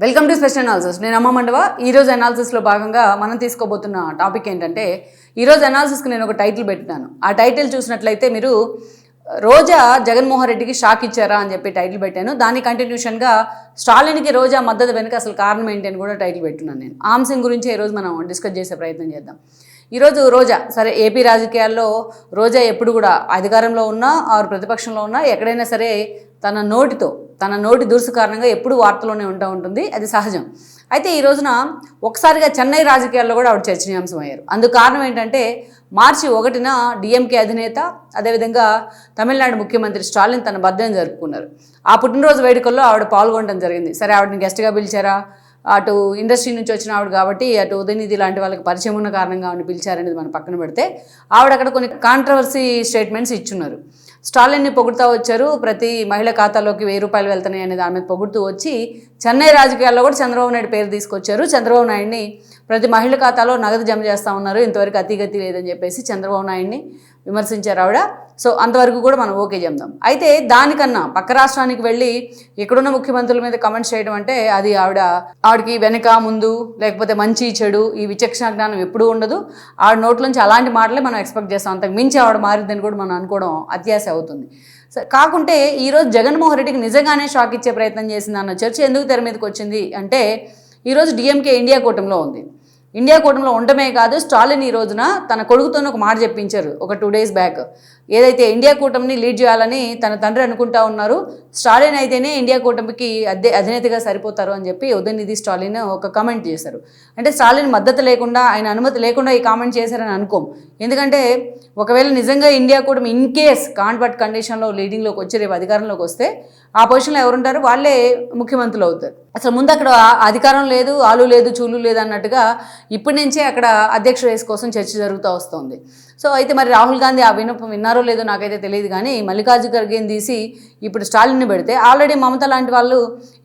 Welcome to special analysis. నేను అమ్మ మండవ. ఈరోజు అనాలిసిస్లో భాగంగా మనం తీసుకోబోతున్న టాపిక్ ఏంటంటే, ఈరోజు అనాలిసిస్కి నేను ఒక టైటిల్ పెట్టినాను. ఆ టైటిల్ చూసినట్లయితే మీరు రోజా జగన్మోహన్ రెడ్డికి షాక్ ఇచ్చారా అని చెప్పి టైటిల్ పెట్టాను. దాని కంటిన్యూషన్గా స్టాలిన్కి రోజా మద్దతు వెనుక అసలు కారణం ఏంటి అని కూడా టైటిల్ పెట్టున్నాను నేను. ఆ అంశం గురించి ఈరోజు మనం డిస్కస్ చేసే ప్రయత్నం చేద్దాం. ఈరోజు రోజా సరే, ఏపీ రాజకీయాల్లో రోజా ఎప్పుడు కూడా అధికారంలో ఉన్నా ఆరు ప్రతిపక్షంలో ఉన్నా ఎక్కడైనా సరే తన నోటి దురుసు కారణంగా ఎప్పుడు వార్తలోనే ఉంటుంది. అది సహజం. అయితే ఈ రోజున ఒకసారిగా చెన్నై రాజకీయాల్లో కూడా ఆవిడ చర్చనీయాంశం అయ్యారు. అందుకు కారణం ఏంటంటే, మార్చి 1న డిఎంకే అధినేత అదేవిధంగా తమిళనాడు ముఖ్యమంత్రి స్టాలిన్ తన బర్త్డేని జరుపుకున్నారు. ఆ పుట్టినరోజు వేడుకల్లో ఆవిడ పాల్గొనడం జరిగింది. సరే, ఆవిడని గెస్ట్గా పిలిచారా, అటు ఇండస్ట్రీ నుంచి వచ్చిన ఆవిడ కాబట్టి అటు ఉదయనిధి లాంటి వాళ్ళకి పరిచయం ఉన్న కారణంగా ఆవిడని పిలిచారనేది మనం పక్కన పెడితే, ఆవిడ అక్కడ కొన్ని కాంట్రవర్సీ స్టేట్మెంట్స్ ఇచ్చున్నారు. స్టాలిన్ని పొగుడుతూ వచ్చారు. ప్రతి మహిళ ఖాతాలోకి 1000 రూపాయలు వెళ్తున్నాయి అనేది ఆమె పొగుడుతూ వచ్చి చెన్నై రాజకీయాల్లో కూడా చంద్రబాబు నాయుడు పేరు తీసుకొచ్చారు. చంద్రబాబు నాయుడిని ప్రతి మహిళ ఖాతాలో నగదు జమ చేస్తూ ఉన్నారు, ఇంతవరకు అతిగతి లేదని చెప్పేసి చంద్రబాబు నాయుడిని విమర్శించారు ఆవిడ. సో అంతవరకు కూడా మనం ఓకే చెప్దాం. అయితే దానికన్నా పక్క రాష్ట్రానికి వెళ్ళి ఇక్కడున్న ముఖ్యమంత్రుల మీద కమెంట్స్ చేయడం అంటే అది ఆవిడకి వెనక ముందు లేకపోతే మంచి చెడు ఈ విచక్షణ జ్ఞానం ఎప్పుడూ ఉండదు. ఆవిడ నోట్లోంచి అలాంటి మాటలే మనం ఎక్స్పెక్ట్ చేస్తాం. అంతకు మించి ఆవిడ మారిద్దని కూడా మనం అనుకోవడం అత్యాశ అవుతుంది. కాకుంటే ఈరోజు జగన్మోహన్ రెడ్డికి నిజంగానే షాక్ ఇచ్చే ప్రయత్నం చేసింది అన్న చర్చ ఎందుకు తెర మీదకి వచ్చింది అంటే, ఈరోజు డిఎంకే ఇండియా కూటమిలో ఉంది. ఇండియా కూటమిలో ఉండటమే కాదు, స్టాలిన్ ఈ రోజున తన కొడుకుతో ఒక మాట చెప్పించారు ఒక 2 days బ్యాక్. ఏదైతే ఇండియా కూటమిని లీడ్ చేయాలని తన తండ్రి అనుకుంటా ఉన్నారు, స్టాలిన్ అయితేనే ఇండియా కూటమికి అధినేతగా సరిపోతారు అని చెప్పి ఉదయనిధి స్టాలిన్ ఒక కామెంట్ చేశారు. అంటే స్టాలిన్ మద్దతు లేకుండా, ఆయన అనుమతి లేకుండా ఈ కామెంట్ చేశారని అనుకోం. ఎందుకంటే ఒకవేళ నిజంగా ఇండియా కూటమి ఇన్ కేస్ కాన్వర్ట్ కండిషన్లో లీడింగ్లోకి వచ్చి రేపు అధికారంలోకి వస్తే ఆ పొజిషన్లో ఎవరుంటారు, వాళ్ళే ముఖ్యమంత్రులు అవుతారు. అసలు ముందు అక్కడ అధికారం లేదు, ఆలు లేదు, చూలు లేదు అన్నట్టుగా ఇప్పటి నుంచే అక్కడ అధ్యక్ష రేస్ కోసం చర్చ జరుగుతూ వస్తుంది. సో అయితే మరి రాహుల్ గాంధీ ఆ వినపం విన్నారో లేదో నాకైతే తెలియదు, కానీ మల్లికార్జున ఖర్గేని తీసి ఇప్పుడు స్టాలిన్ని పెడితే ఆల్రెడీ మమత లాంటి వాళ్ళు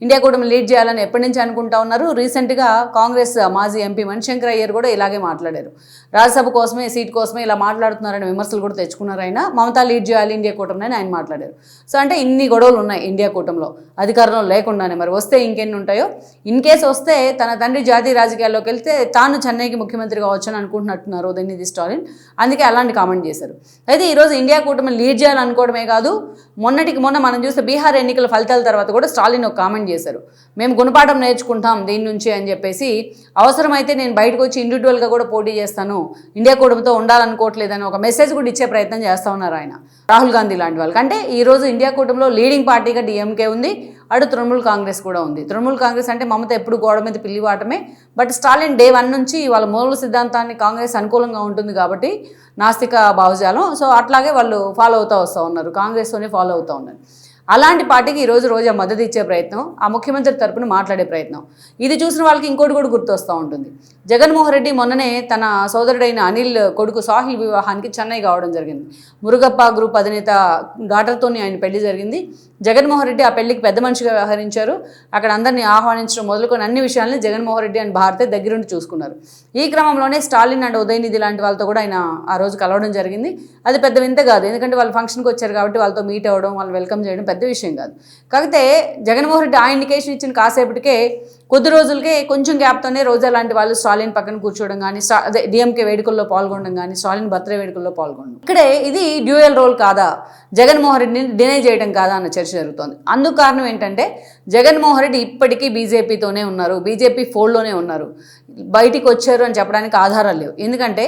ఇండియా కూటమి లీడ్ చేయాలని ఎప్పటి నుంచి అనుకుంటా ఉన్నారు. రీసెంట్గా కాంగ్రెస్ మాజీ ఎంపీ మణిశంకర్ అయ్యర్ కూడా ఇలాగే మాట్లాడారు. రాజ్యసభ కోసమే, సీట్ కోసమే ఇలా మాట్లాడుతున్నారనే విమర్శలు కూడా తెచ్చుకున్నారు. ఆయన మమత లీడ్ చేయాలి ఇండియా కూటమి అని ఆయన మాట్లాడారు. సో అంటే ఇన్ని గొడవలు ఉన్నాయి ఇండియా కూటమిలో అధికారంలో లేకుండానే. మరి వస్తే ఇంకెన్ని ఉంటాయో. ఇన్ కేసు వస్తే తన తండ్రి జాతీయ రాజకీయాల్లోకి వెళ్తే తాను చెన్నైకి ముఖ్యమంత్రి కావచ్చు అని అనుకుంటున్నట్టున్నారు ఉదయనిధి స్టాలిన్. అందుకే అలాంటి కామెంట్ చేశారు. అయితే ఈరోజు ఇండియా కూటమి లీడ్ చేయాలనుకోవడమే కాదు, మొన్నటికి మొన్న మనం చూస్తే బీహార్ ఎన్నికల ఫలితాల తర్వాత కూడా స్టాలిన్ ఒక కామెంట్ చేశారు. మేము గుణపాఠం నేర్చుకుంటాం దీని నుంచి అని చెప్పేసి, అవసరమైతే నేను బయటకు వచ్చి ఇండివిజువల్గా కూడా పోటీ చేస్తాను, ఇండియా కూటమితో ఉండాలనుకోవట్లేదని ఒక మెసేజ్ కూడా ఇచ్చే ప్రయత్నం చేస్తూ ఉన్నారు ఆయన, రాహుల్ గాంధీ లాంటి వాళ్ళకి. అంటే ఈరోజు ఇండియా కూటమిలో లీడింగ్ పార్టీగా డిఎంకే ఉంది, అటు తృణమూల్ కాంగ్రెస్ కూడా ఉంది. తృణమూల్ కాంగ్రెస్ అంటే మమత ఎప్పుడు గోడ మీద పిల్లివాటమే. బట్ స్టాలిన్ డే 1 నుంచి వాళ్ళ మూల సిద్ధాంతాన్ని కాంగ్రెస్ అనుకూలంగా ఉంటుంది కాబట్టి నాస్తిక భావజాలం. సో అట్లాగే వాళ్ళు ఫాలో అవుతూ వస్తూ ఉన్నారు, కాంగ్రెస్తోనే ఫాలో అవుతూ ఉన్నారు. అలాంటి పార్టీకి ఈరోజు రోజా మద్దతు ఇచ్చే ప్రయత్నం, ఆ ముఖ్యమంత్రి తరపున మాట్లాడే ప్రయత్నం. ఇది చూసిన వాళ్ళకి ఇంకోటి కూడా గుర్తొస్తూ ఉంటుంది. జగన్మోహన్ రెడ్డి మొన్ననే తన సోదరుడైన అనిల్ కొడుకు సాహిల్ వివాహానికి చెన్నై కావడం జరిగింది. మురుగప్ప గ్రూప్ అధినేత డాటర్తోని ఆయన పెళ్లి జరిగింది. జగన్మోహన్ రెడ్డి ఆ పెళ్లికి పెద్ద మనిషిగా వ్యవహరించారు. అక్కడ అందరినీ ఆహ్వానించడం మొదలుకొని అన్ని విషయాలని జగన్మోహన్ రెడ్డి అండ్ భారతే దగ్గరుండి చూసుకున్నారు. ఈ క్రమంలోనే స్టాలిన్ అండ్ ఉదయనిధి లాంటి వాళ్ళతో కూడా ఆయన ఆ రోజు కలవడం జరిగింది. అది పెద్ద వింత కాదు, ఎందుకంటే వాళ్ళు ఫంక్షన్కి వచ్చారు కాబట్టి వాళ్ళతో మీట్ అవ్వడం, వాళ్ళు వెల్కమ్ చేయడం పెద్ద విషయం కాదు. కాకపోతే జగన్మోహన్ రెడ్డి ఆ ఇండికేషన్ ఇచ్చిన కాసేపటికే, కొద్ది రోజులకే, కొంచెం గ్యాప్తోనే రోజా లాంటి వాళ్ళు స్టాలిన్ పక్కన కూర్చోవడం కానీ, అదే డిఎంకే వేడుకల్లో పాల్గొనడం కానీ, స్టాలిన్ బర్త్డే వేడుకల్లో పాల్గొనడం. ఇక్కడే ఇది డ్యూయల్ రోల్ కాదా, జగన్మోహన్ రెడ్డిని డినై చేయడం కాదా అన్న చర్చ జరుగుతోంది. అందుకు కారణం ఏంటంటే, జగన్మోహన్ రెడ్డి ఇప్పటికీ బీజేపీతోనే ఉన్నారు, బీజేపీ ఫోల్డ్లోనే ఉన్నారు. బయటికి వచ్చారు అని చెప్పడానికి ఆధారాలు లేవు. ఎందుకంటే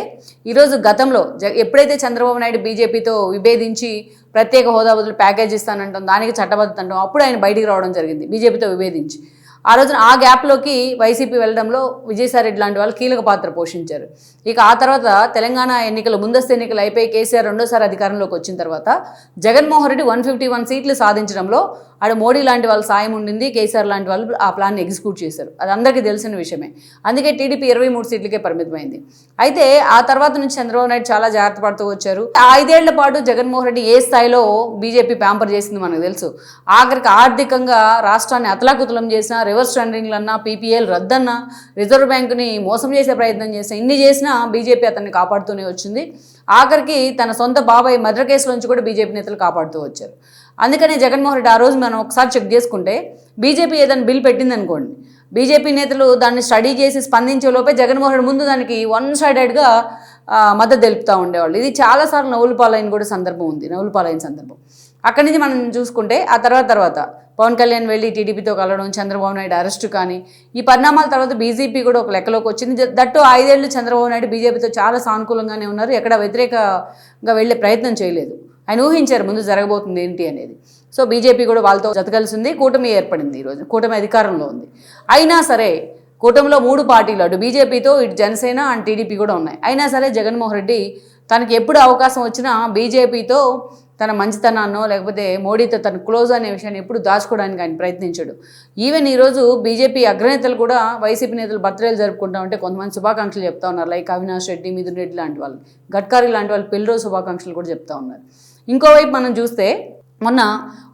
ఈరోజు గతంలో ఎప్పుడైతే చంద్రబాబు నాయుడు బీజేపీతో విభేదించి ప్రత్యేక హోదా బదులు ప్యాకేజ్ ఇస్తానంటాం, దానికి చట్టబద్ధత అంటాం, అప్పుడు ఆయన బయటికి రావడం జరిగింది బీజేపీతో విభేదించి. ఆ రోజున ఆ గ్యాప్లోకి వైసీపీ వెళ్ళడంలో విజయసాయిరెడ్డి లాంటి వాళ్ళు కీలక పాత్ర పోషించారు. ఇక ఆ తర్వాత తెలంగాణ ఎన్నికలు, ముందస్తు ఎన్నికలు అయిపోయి కేసీఆర్ రెండోసారి అధికారంలోకి వచ్చిన తర్వాత జగన్మోహన్ రెడ్డి 151 సీట్లు సాధించడంలో ఆడ మోడీ లాంటి వాళ్ళ సాయం ఉండింది. కేసీఆర్ లాంటి వాళ్ళు ఆ ప్లాన్ని ఎగ్జిక్యూట్ చేశారు. అది అందరికీ తెలిసిన విషయమే. అందుకే టీడీపీ 23 సీట్లకే పరిమితమైంది. అయితే ఆ తర్వాత నుంచి చంద్రబాబు నాయుడు చాలా జాగ్రత్త పడుతూ వచ్చారు. 5 ఏళ్ల పాటు జగన్మోహన్ రెడ్డి ఏ స్థాయిలో బీజేపీ ప్యాంపర్ చేసింది మనకు తెలుసు. ఆఖరికి ఆర్థికంగా రాష్ట్రాన్ని అతలాకుతలం చేసిన, రివర్స్ టెండరింగ్లన్నా, పీపీఎల్ రద్దన్నా, రిజర్వ్ బ్యాంకుని మోసం చేసే ప్రయత్నం చేసిన, ఇన్ని చేసినా బీజేపీ అతన్ని కాపాడుతూనే వచ్చింది. ఆఖరికి తన సొంత బాబాయ్ మర్డర్ కేసులోంచి కూడా బీజేపీ నేతలు కాపాడుతూ వచ్చారు. అందుకనే జగన్మోహన్ రెడ్డి ఆ రోజు మనం ఒకసారి చెక్ చేసుకుంటే, బీజేపీ ఏదైనా బిల్ పెట్టిందనుకోండి, బీజేపీ నేతలు దాన్ని స్టడీ చేసి స్పందించే లోపే జగన్మోహన్ రెడ్డి ముందు దానికి వన్ సైడెడ్గా మద్దతు తెలుపుతూ ఉండేవాళ్ళు. ఇది చాలాసార్లు నవ్వులు పాలైన కూడా సందర్భం ఉంది, నవ్వులు పాలైన సందర్భం. అక్కడి నుంచి మనం చూసుకుంటే ఆ తర్వాత పవన్ కళ్యాణ్ వెళ్ళి టీడీపీతో కలవడం, చంద్రబాబు నాయుడు అరెస్టు కానీ ఈ పరిణామాల తర్వాత బీజేపీ కూడా ఒక లెక్కలోకి వచ్చింది. దట్టు 5 ఏళ్ళు చంద్రబాబు నాయుడు బీజేపీతో చాలా సానుకూలంగానే ఉన్నారు, ఎక్కడ వ్యతిరేకంగా వెళ్ళే ప్రయత్నం చేయలేదు. ఆయన ఊహించారు ముందు జరగబోతుంది ఏంటి అనేది. సో బీజేపీ కూడా వాళ్ళతో జతకలిసింది, కూటమి ఏర్పడింది. ఈరోజు కూటమి అధికారంలో ఉంది. అయినా సరే కూటమిలో 3 పార్టీలు, అటు బీజేపీతో ఇటు జనసేన అండ్ టీడీపీ కూడా ఉన్నాయి. అయినా సరే జగన్మోహన్ రెడ్డి తనకి ఎప్పుడు అవకాశం వచ్చినా బీజేపీతో తన మంచితనాన్నో లేకపోతే మోడీతో తన క్లోజ్ అనే విషయాన్ని ఎప్పుడు దాచుకోవడానికి ఆయన ప్రయత్నించాడు. ఈవెన్ ఈరోజు బీజేపీ అగ్రనేతలు కూడా వైసీపీ నేతలు బర్త్డేలు జరుపుకుంటా ఉంటే కొంతమంది శుభాకాంక్షలు చెప్తా ఉన్నారు. లైక్ అవినాష్ రెడ్డి, మిథున్ రెడ్డి లాంటి వాళ్ళు, గడ్కరీ లాంటి వాళ్ళు పెళ్లిరోజు శుభాకాంక్షలు కూడా చెప్తా ఉన్నారు. ఇంకోవైపు మనం చూస్తే మొన్న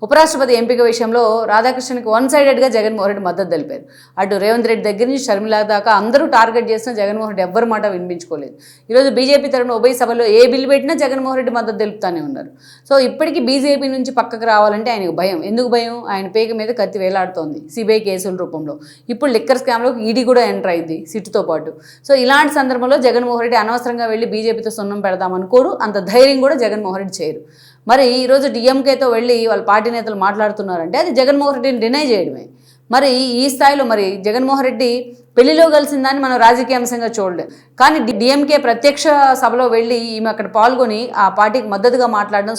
ఉపరాష్ట్రపతి ఎంపిక విషయంలో రాధాకృష్ణన్కి వన్ సైడెడ్గా జగన్మోహన్ రెడ్డి మద్దతు తెలిపారు. అటు రేవంత్ రెడ్డి దగ్గర నుంచి షర్మిల దాకా అందరూ టార్గెట్ చేసినా జగన్మోహన్ రెడ్డి ఎవ్వరి మాట వినిపించుకోలేదు. ఈరోజు బీజేపీ తరఫున ఉభయ సభలో ఏ బిల్లు పెట్టినా జగన్మోహన్ రెడ్డి మద్దతు తెలుపుతానే ఉన్నారు. సో ఇప్పటికీ బీజేపీ నుంచి పక్కకు రావాలంటే ఆయనకు భయం. ఎందుకు భయం? ఆయన పేక మీద కత్తి వేలాడుతోంది సిబిఐ కేసుల రూపంలో. ఇప్పుడు లిక్కర్ స్కామ్లో ఈడీ కూడా ఎంటర్ అయింది సిట్టుతో పాటు. సో ఇలాంటి సందర్భంలో జగన్మోహన్ రెడ్డి అనవసరంగా వెళ్ళి బీజేపీతో సున్నం పెడదామనుకోరు, అంత ధైర్యం కూడా జగన్మోహన్ రెడ్డి చేయరు. మరి ఈరోజు డిఎంకేతో వెళ్ళి వాళ్ళ పార్టీ నేతలు మాట్లాడుతున్నారంటే అది జగన్మోహన్ రెడ్డిని డినై చేయడమే. మరి ఈ స్థాయిలో మరి జగన్మోహన్ రెడ్డి పెళ్లిలో కలిసిందాన్ని మనం రాజకీయ అంశంగా చూడలేదు. కానీ డిఎంకే ప్రత్యక్ష సభలో వెళ్ళి ఈమె అక్కడ పాల్గొని ఆ పార్టీకి మద్దతుగా మాట్లాడడం,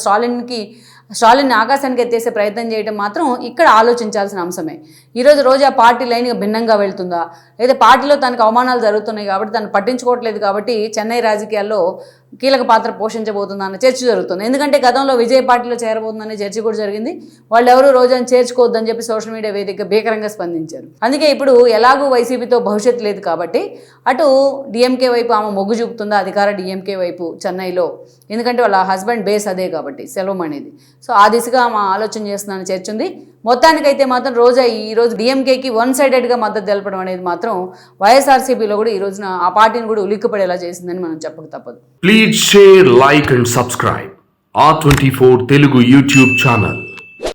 స్టాలిన్ని ఆకాశానికి ఎత్తేసే ప్రయత్నం చేయడం మాత్రం ఇక్కడ ఆలోచించాల్సిన అంశమే. ఈరోజు రోజు ఆ పార్టీ లైన్గా భిన్నంగా వెళ్తుందా, లేదా పార్టీలో తనకు అవమానాలు జరుగుతున్నాయి కాబట్టి తను పట్టించుకోవట్లేదు కాబట్టి చెన్నై రాజకీయాల్లో కీలక పాత్ర పోషించబోతుందా అన్న చర్చ జరుగుతుంది. ఎందుకంటే గతంలో విజయ్ పార్టీలో చేరబోతుందనే చర్చ కూడా జరిగింది. వాళ్ళు ఎవరు రోజాని చేర్చుకోవద్దని చెప్పి సోషల్ మీడియా వేదికగా భీకరంగా స్పందించారు. అందుకే ఇప్పుడు ఎలాగూ వైసీపీతో భవిష్యత్తు లేదు కాబట్టి అటు డిఎంకే వైపు ఆమె మొగ్గు చూపుతుందా, అధికార డిఎంకే వైపు చెన్నైలో, ఎందుకంటే వాళ్ళ హస్బెండ్ బేస్ అదే కాబట్టి సెలవు అనేది. సో ఆ దిశగా ఆమె ఆలోచన చేస్తుందని చర్చ ఉంది. మొత్తానికైతే మాత్రం రోజా ఈరోజు డిఎంకేకి వన్ సైడెడ్గా మద్దతు తెలపడం అనేది మాత్రం వైఎస్ఆర్సీపీలో కూడా ఈ రోజున ఆ పార్టీని కూడా ఉలిక్కిపడేలా చేసిందని మనం చెప్పక తప్పదు. Please share, like and subscribe R24 Telugu YouTube channel.